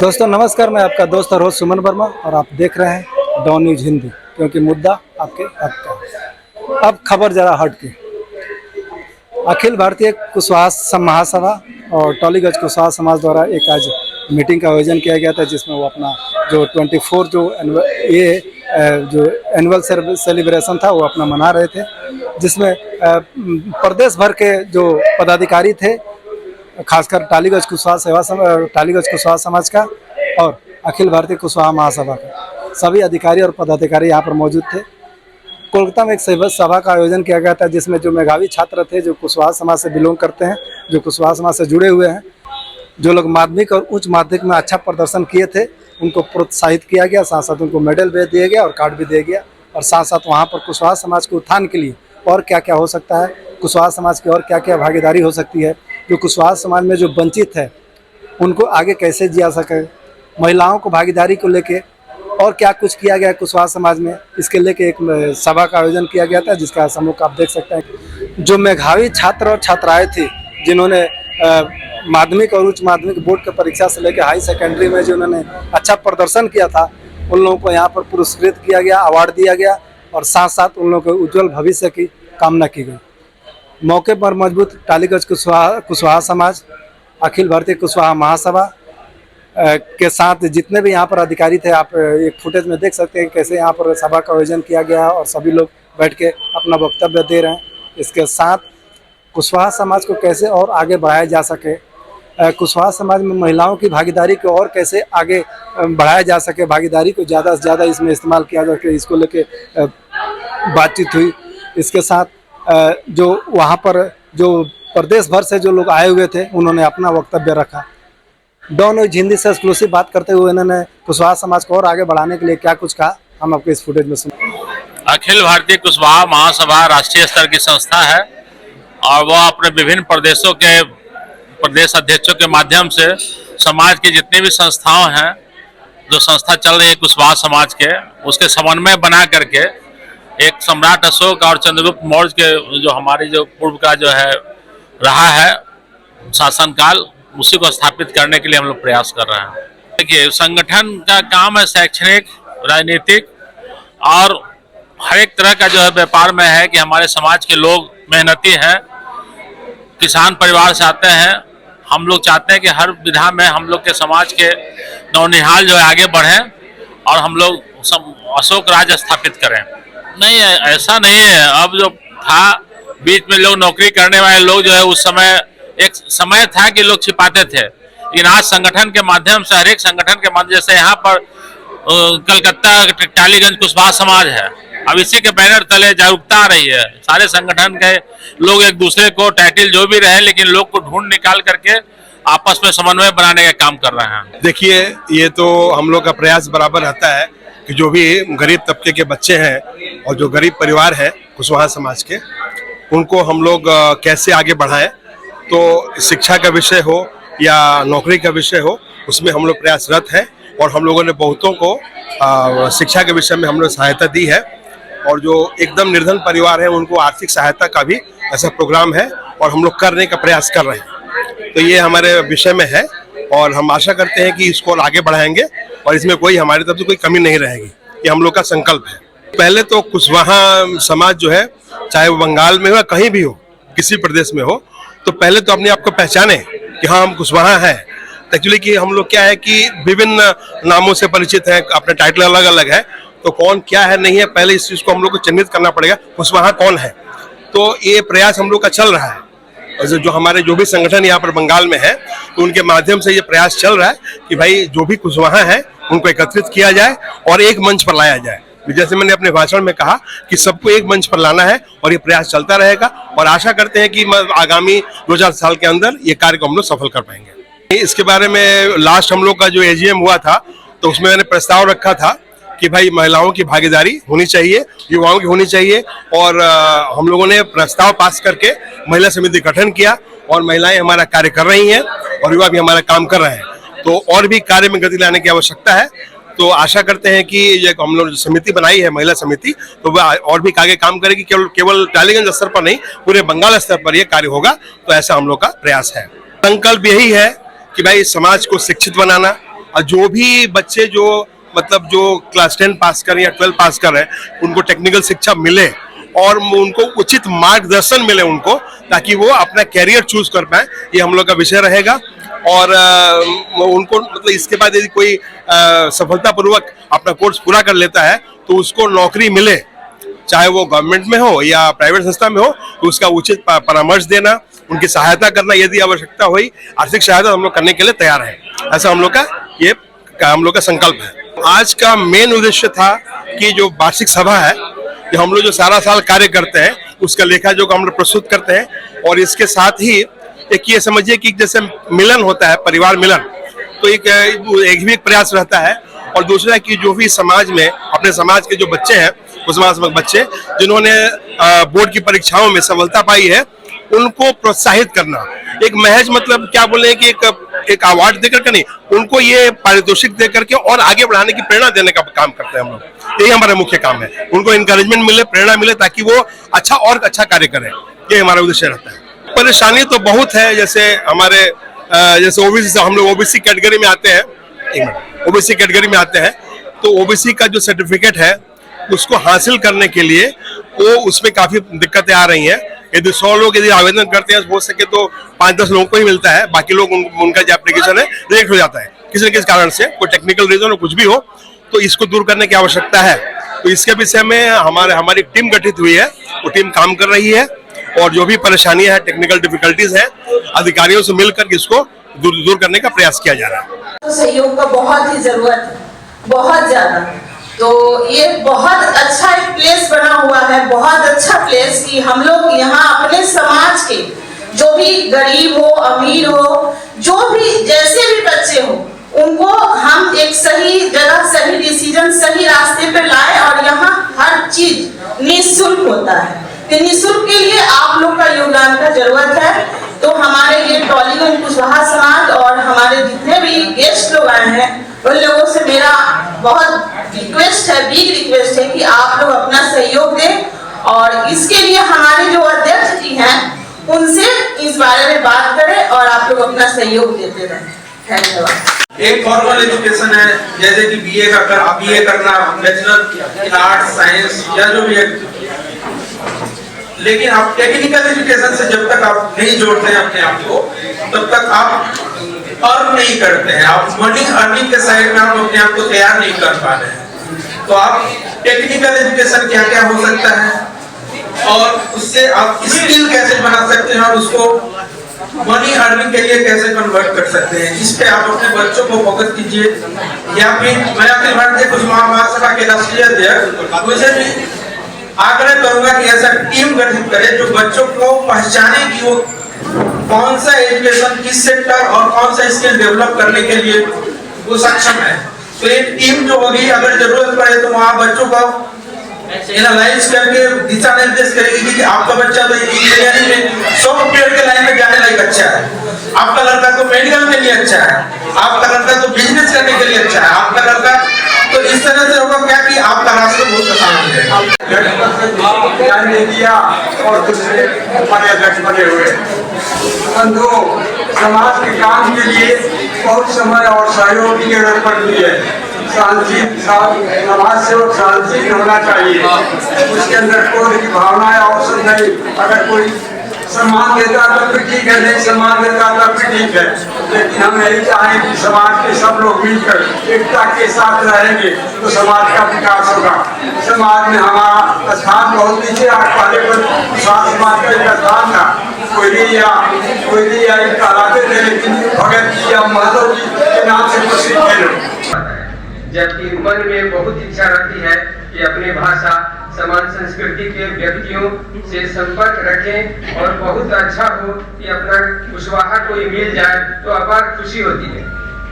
दोस्तों नमस्कार, मैं आपका दोस्त और होस्ट सुमन वर्मा और आप देख रहे हैं डॉन न्यूज हिंदी, क्योंकि मुद्दा आपके हक का है। अब खबर जरा हट के। अखिल भारतीय कुशवाहा महासभा और टॉलीगंज कुशवाहा समाज द्वारा एक आज मीटिंग का आयोजन किया गया था, जिसमें वो अपना जो 24 जो एनुअल सेलिब्रेशन था वो अपना मना रहे थे, जिसमें प्रदेश भर के जो पदाधिकारी थे, खासकर टॉलीगंज कुशवाहा समाज का और अखिल भारतीय कुशवाहा महासभा का सभी अधिकारी और पदाधिकारी यहाँ पर मौजूद थे। कोलकाता में एक सभा का आयोजन किया गया था, जिसमें जो मेधावी छात्र थे, जो कुशवाहा समाज से बिलोंग करते हैं, जो कुशवाहा समाज से जुड़े हुए हैं, जो लोग माध्यमिक और उच्च माध्यमिक में अच्छा प्रदर्शन किए थे, उनको प्रोत्साहित किया गया। साथ साथ उनको मेडल भी दिया गया और कार्ड भी दिया गया। और साथ साथ वहाँ पर कुशवाहा समाज के उत्थान के लिए और क्या क्या हो सकता है, कुशवाहा समाज की और क्या क्या भागीदारी हो सकती है, जो कुशवाहा समाज में जो वंचित है उनको आगे कैसे जिया सके, महिलाओं को भागीदारी को लेके और क्या कुछ किया गया कुशवाहा समाज में, इसके लेके एक सभा का आयोजन किया गया था, जिसका सम्मुख आप देख सकते हैं। जो मेधावी छात्र और छात्राएं थी, जिन्होंने माध्यमिक और उच्च माध्यमिक बोर्ड की परीक्षा से लेकर हाई सेकेंडरी में जो उन्होंने अच्छा प्रदर्शन किया था, उन लोगों को यहाँ पर पुरस्कृत किया गया, अवार्ड दिया गया और साथ साथ उन लोगों के उज्जवल भविष्य की कामना की गई। मौके पर मजबूत टॉलीगंज कुशवाहा समाज, अखिल भारतीय कुशवाहा महासभा के साथ जितने भी यहाँ पर अधिकारी थे, आप एक फुटेज में देख सकते हैं कैसे यहाँ पर सभा का आयोजन किया गया और सभी लोग बैठ के अपना वक्तव्य दे रहे हैं। इसके साथ कुशवाहा समाज को कैसे और आगे बढ़ाया जा सके, कुशवाहा समाज में महिलाओं की भागीदारी को और कैसे आगे बढ़ाया जा सके, भागीदारी को ज़्यादा से ज़्यादा इसमें इस्तेमाल किया जा सके, इसको लेके बातचीत हुई। इसके साथ जो वहाँ पर जो प्रदेश भर से जो लोग आए हुए थे, उन्होंने अपना वक्तव्य रखा। डॉन न्यूज हिंदी से एक्सक्लूसिव बात करते हुए इन्होंने कुशवाहा समाज को और आगे बढ़ाने के लिए क्या कुछ कहा, हम आपको इस फुटेज में सुने। अखिल भारतीय कुशवाहा महासभा राष्ट्रीय स्तर की संस्था है और वह अपने विभिन्न प्रदेशों के प्रदेश अध्यक्षों के माध्यम से समाज की जितनी भी संस्थाओं हैं, जो संस्था चल रही है कुशवाहा समाज के, उसके समन्वय बना करके एक सम्राट अशोक और चंद्रगुप्त मौर्य के जो हमारी जो पूर्व का जो है रहा है शासनकाल, उसी को स्थापित करने के लिए हम लोग प्रयास कर रहे हैं। देखिए, संगठन का काम है शैक्षणिक, राजनीतिक और हर एक तरह का जो है व्यापार में है कि हमारे समाज के लोग मेहनती हैं, किसान परिवार से आते हैं। हम लोग चाहते हैं कि हर विधा में हम लोग के समाज के नौनिहाल जो है आगे बढ़ें और हम लोग अशोक राज स्थापित करें। नहीं, ऐसा नहीं है। अब जो था बीच में लोग नौकरी करने वाले लोग जो है, उस समय एक समय था कि लोग छिपाते थे, लेकिन आज संगठन के माध्यम से, हर एक संगठन के माध्यम, जैसे यहाँ पर कलकत्ता टॉलीगंज कुशवाहा समाज है, अब इसी के बैनर तले जागरूकता आ रही है। सारे संगठन के लोग एक दूसरे को टाइटल जो भी रहे, लेकिन लोग को ढूंढ निकाल करके आपस में समन्वय बनाने का काम कर रहे हैं। देखिए, ये तो हम लोग का प्रयास बराबर रहता है कि जो भी गरीब तबके के बच्चे हैं और जो गरीब परिवार है कुशवाहा समाज के, उनको हम लोग कैसे आगे बढ़ाएं। तो शिक्षा का विषय हो या नौकरी का विषय हो, उसमें हम लोग प्रयासरत हैं और हम लोगों ने बहुतों को शिक्षा के विषय में हम लोग सहायता दी है। और जो एकदम निर्धन परिवार है, उनको आर्थिक सहायता का भी ऐसा प्रोग्राम है और हम लोग करने का प्रयास कर रहे हैं। तो ये हमारे विषय में है और हम आशा करते हैं कि इसको आगे बढ़ाएंगे और इसमें कोई हमारी तरफ से कोई कमी नहीं रहेगी। ये हम लोग का संकल्प है। पहले तो कुशवाहा समाज जो है, चाहे वो बंगाल में हो या कहीं भी हो, किसी प्रदेश में हो, तो पहले तो अपने आप को पहचाने कि हाँ, हम कुशवाहा हैं। एक्चुअली कि हम लोग क्या है कि विभिन्न नामों से परिचित हैं, अपने टाइटल अलग अलग है, तो कौन क्या है नहीं है, पहले इस चीज़ को हम लोग को चिन्हित करना पड़ेगा, कुशवाहा कौन है। तो ये प्रयास हम लोग का चल रहा है और जो हमारे जो भी संगठन यहाँ पर बंगाल में है, तो उनके माध्यम से ये प्रयास चल रहा है कि भाई जो भी कुशवाहा है उनको एकत्रित किया जाए और एक मंच पर लाया जाए। जैसे मैंने अपने भाषण में कहा कि सबको एक मंच पर लाना है और ये प्रयास चलता रहेगा और आशा करते हैं कि आगामी 2-4 साल के अंदर ये कार्य को हम लोग सफल कर पाएंगे। इसके बारे में लास्ट हम लोग का जो एजीएम हुआ था, तो उसमें मैंने प्रस्ताव रखा था कि भाई महिलाओं की भागीदारी होनी चाहिए, युवाओं की होनी चाहिए और हम लोगों ने प्रस्ताव पास करके महिला समिति गठन किया और महिलाएं हमारा कार्य कर रही हैं और युवा भी हमारा काम कर रहे हैं। तो और भी कार्य में गति लाने की आवश्यकता है। तो आशा करते हैं कि ये हम लोग समिति बनाई है, महिला समिति, तो वह और भी आगे काम करेगी। केवल टॉलीगंज स्तर पर नहीं, पूरे बंगाल स्तर पर यह कार्य होगा। तो ऐसा हम लोग का प्रयास है। संकल्प यही है कि भाई समाज को शिक्षित बनाना, और जो भी बच्चे जो मतलब जो क्लास 10 पास करें या 12 पास करें उनको टेक्निकल शिक्षा मिले और उनको उचित मार्गदर्शन मिले उनको, ताकि वो अपना कैरियर चूज कर पाए। ये हम लोग का विषय रहेगा। और उनको मतलब इसके बाद यदि कोई सफलतापूर्वक अपना कोर्स पूरा कर लेता है तो उसको नौकरी मिले, चाहे वो गवर्नमेंट में हो या प्राइवेट संस्था में हो, तो उसका उचित परामर्श देना, उनकी सहायता करना, यदि आवश्यकता हुई आर्थिक सहायता हम लोग करने के लिए तैयार हैं। ऐसा हम लोग का संकल्प है। आज का मेन उद्देश्य था कि जो वार्षिक सभा है, कि हम लोग जो सारा साल कार्य करते हैं उसका लेखा जोखा हम लोग प्रस्तुत करते हैं, और इसके साथ ही एक ये समझिए कि जैसे मिलन होता है, परिवार मिलन, तो एक भी एक प्रयास रहता है। और दूसरा कि जो भी समाज में अपने समाज के जो बच्चे हैं, कुसुमासमक बच्चे जिन्होंने बोर्ड की परीक्षाओं में सफलता पाई है, उनको प्रोत्साहित करना। एक महज मतलब क्या बोले कि एक अवार्ड देकर के नहीं, उनको ये पारितोषिक देकर के और आगे बढ़ाने की प्रेरणा देने का काम करते हैं हम लोग। यही हमारा मुख्य काम है, उनको इंकरेजमेंट मिले, प्रेरणा मिले, ताकि वो अच्छा कार्य करें। ये हमारा उद्देश्य रहता है। परेशानी तो बहुत है, जैसे हमारे जैसे ओबीसी, हम लोग ओबीसी कैटेगरी में आते हैं, ओबीसी कैटेगरी में आते हैं, तो ओबीसी का जो सर्टिफिकेट है उसको हासिल करने के लिए वो उसमें काफी दिक्कतें आ रही हैं। यदि 100 लोग यदि आवेदन करते हैं, हो सके तो 5-10 लोगों को ही मिलता है, बाकी लोग उनका जो एप्लीकेशन है रिजेक्ट हो जाता है किसी न किसी कारण से, कोई टेक्निकल रीजन हो, कुछ भी हो। तो इसको दूर करने की आवश्यकता है। तो इसके विषय में हमारी टीम गठित हुई है, वो टीम काम कर रही है, और जो भी परेशानियां हैं, टेक्निकल डिफिकल्टीज हैं, अधिकारियों से मिलकर इसको दूर करने का प्रयास किया जा रहा है। तो सहयोग का बहुत ही जरूरत है, बहुत ज्यादा। तो ये बहुत अच्छा एक प्लेस बना हुआ है, बहुत अच्छा प्लेस कि हम लोग यहाँ अपने समाज के जो भी गरीब हो, अमीर हो, जो भी जैसे भी बच्चे हो, उनको हम एक सही जगह, सही डिसीजन, सही रास्ते पे लाए। और यहाँ हर चीज निःशुल्क होता है, तो निःशुल्क के लिए आप लोग का योगदान का जरूरत है। तो हमारे ये टॉलीगंज कुशवाहा समाज और हमारे जितने भी गेस्ट लोग आए हैं, उन लोगों से मेरा बहुत रिक्वेस्ट है, बिग रिक्वेस्ट है कि आप लोग अपना सहयोग दें। और इसके लिए हमारे जो अध्यक्ष जी हैं उनसे इस बारे में बात करें और आप लोग अपना सहयोग देते रहें। धन्यवाद। एक फॉर्मल एजुकेशन है, जैसे कि बीए करना, बैचलर इन आर्ट्स साइंस या जो भी है, लेकिन आप टेक्निकल एजुकेशन से जब तक आप नहीं जोड़ते हैं अपने आप को, तब तक आप अर्न नहीं करते हैं। आप मनी अर्निंग के साइड में आप अपने आप को तैयार नहीं कर पा रहे हैं। तो आप टेक्निकल एजुकेशन क्या क्या हो सकता है और उससे आप स्किल कैसे बना सकते हैं और उसको मनी अर्निंग के लिए कैसे कन्वर्ट कर सकते हैं, इस पे आप अपने बच्चों को फोकस कीजिए। या फिर मैं अखिल भारतीय कुशवाहा महासभा के राष्ट्रीय अध्यक्ष मुझे भी आग्रह करूंगा कि ऐसा टीम गठित करें जो बच्चों को पहचाने कि वो कौन सा एजुकेशन, किस सेक्टर और कौन सा स्किल डेवलप करने के लिए वो सक्षम है। तो एक टीम जो होगी, अगर जरूरत पड़े तो वहाँ बच्चों को एनालाइज करके दिशा निर्देश करेगी कि आपका बच्चा तो इंजीनियरिंग में सॉफ्टवेयर के लाइन में जाने लायक अच्छा है, आपका लड़का तो मेडिकल के लिए अच्छा है, आपका लड़का तो बिजनेस करने के लिए अच्छा है, आपका लड़का तो इस तरह से होगा क्या कि आपका रास्ता बहुत आसान हो जाएगा। और दूसरे उपाध्यक्ष बने हुए समाज के काम के लिए बहुत समय और सहयोग की जरूरत पड़ती है। समाज सेवक शांतिशील होना चाहिए, उसके अंदर क्रोध की भावनाएं आवश्यक नहीं। अगर कोई सम्मान देता तब भी ठीक है, नहीं सम्मान देता तब भी ठीक है, लेकिन हम यही चाहें कि समाज के सब लोग मिलकर एकता के साथ रहेंगे तो समाज का विकास होगा। समाज में हमारा स्थान बहुत नीचे, पहले कुशवाहा समाज का एक स्थान था, कोयली या कहलाते थे, लेकिन भगत जी या महतो जी के नाम से प्रसिद्ध थे लोग। जबकि मन में बहुत इच्छा रहती है कि अपनी भाषा, समान संस्कृति के व्यक्तियों से संपर्क रखें और बहुत अच्छा हो कि अपना कुशवाहा कोई मिल जाए तो अपार खुशी होती है।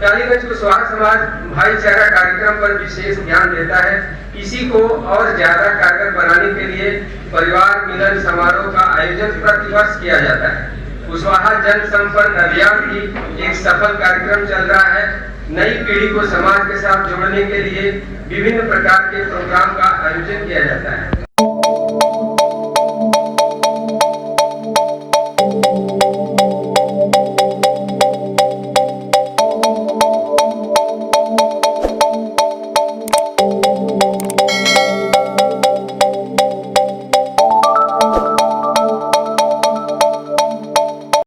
टॉलीगंज कुशवाहा समाज भाईचारा कार्यक्रम पर विशेष ध्यान देता है। इसी को और ज्यादा कारगर बनाने के लिए परिवार मिलन समारोह का आयोजन प्रतिवर्ष किया जाता है। कुशवाहा जन संपर्क अभियान भी एक सफल कार्यक्रम चल रहा है। नई पीढ़ी को समाज के साथ जोड़ने के लिए विभिन्न प्रकार के प्रोग्राम का आयोजन किया जाता है।